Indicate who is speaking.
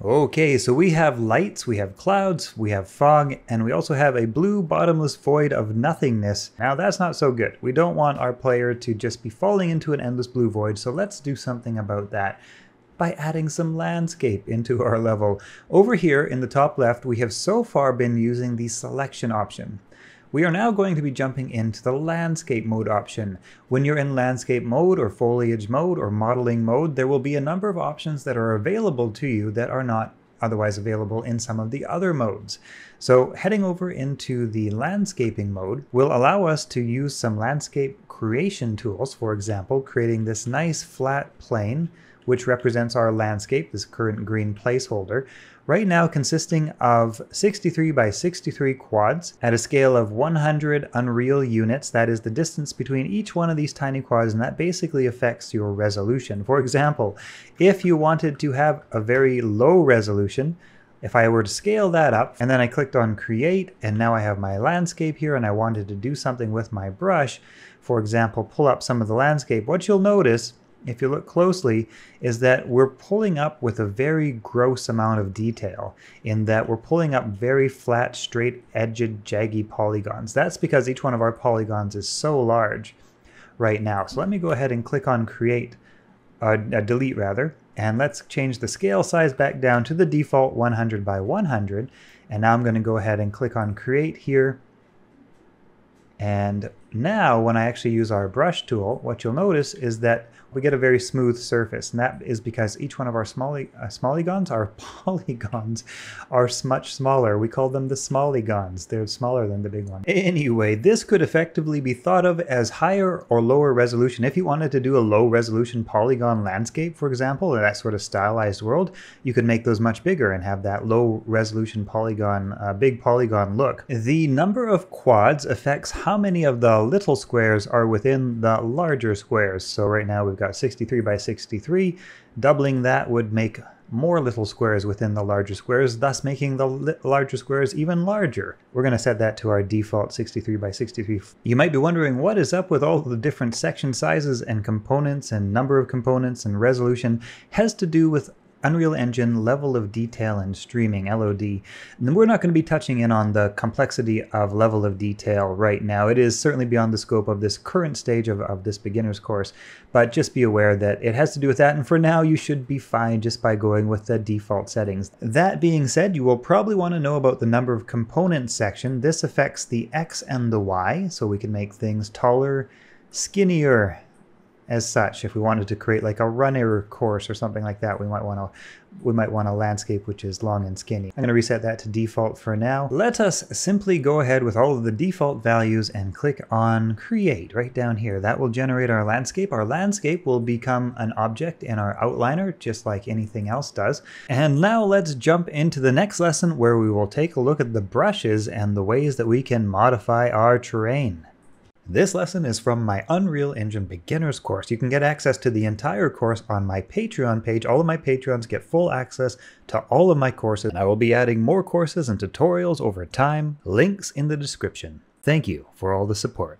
Speaker 1: Okay, so we have lights, we have clouds, we have fog, and we also have a blue bottomless void of nothingness. Now that's not so good. We don't want our player to just be falling into an endless blue void, so let's do something about that by adding some landscape into our level. Over here in the top left, we have so far been using the selection option. We are now going to be jumping into the landscape mode option. When you're in landscape mode or foliage mode or modeling mode, there will be a number of options that are available to you that are not otherwise available in some of the other modes. So heading over into the landscaping mode will allow us to use some landscape creation tools. For example, creating this nice flat plane which represents our landscape, this current green placeholder, right now consisting of 63 by 63 quads at a scale of 100 unreal units. That is the distance between each one of these tiny quads, and that basically affects your resolution. For example, if you wanted to have a very low resolution, if I were to scale that up, and then I clicked on create, and now I have my landscape here, and I wanted to do something with my brush, for example, pull up some of the landscape, what you'll notice if you look closely, is that we're pulling up with a very gross amount of detail, in that we're pulling up very flat, straight, edged, jaggy polygons. That's because each one of our polygons is so large right now. So let me go ahead and click on delete rather, and let's change the scale size back down to the default 100 by 100. And now I'm going to go ahead and click on create here. And now when I actually use our brush tool, what you'll notice is that we get a very smooth surface, and that is because each one of our polygons are much smaller. We call them the smallygons. They're smaller than the big one. Anyway, this could effectively be thought of as higher or lower resolution. If you wanted to do a low resolution polygon landscape, for example, or that sort of stylized world, you could make those much bigger and have that low resolution polygon, big polygon look. The number of quads affects how many of the little squares are within the larger squares. So right now we've got 63 by 63. Doubling that would make more little squares within the larger squares, thus making the larger squares even larger. We're going to set that to our default 63 by 63. You might be wondering what is up with all the different section sizes and components and number of components and resolution. Has to do with Unreal Engine level of detail and streaming, LOD. And we're not going to be touching in on the complexity of level of detail right now. It is certainly beyond the scope of this current stage of this beginner's course, but just be aware that it has to do with that, and for now you should be fine just by going with the default settings. That being said, you will probably want to know about the number of components section. This affects the X and the Y, so we can make things taller, skinnier, as such. If we wanted to create like a runner course or something like that, we might want a landscape which is long and skinny. I'm going to reset that to default for now. Let us simply go ahead with all of the default values and click on create right down here. That will generate our landscape. Our landscape will become an object in our outliner, just like anything else does. And now let's jump into the next lesson, where we will take a look at the brushes and the ways that we can modify our terrain. This lesson is from my Unreal Engine Beginners course. You can get access to the entire course on my Patreon page. All of my Patreons get full access to all of my courses, and I will be adding more courses and tutorials over time. Links in the description. Thank you for all the support.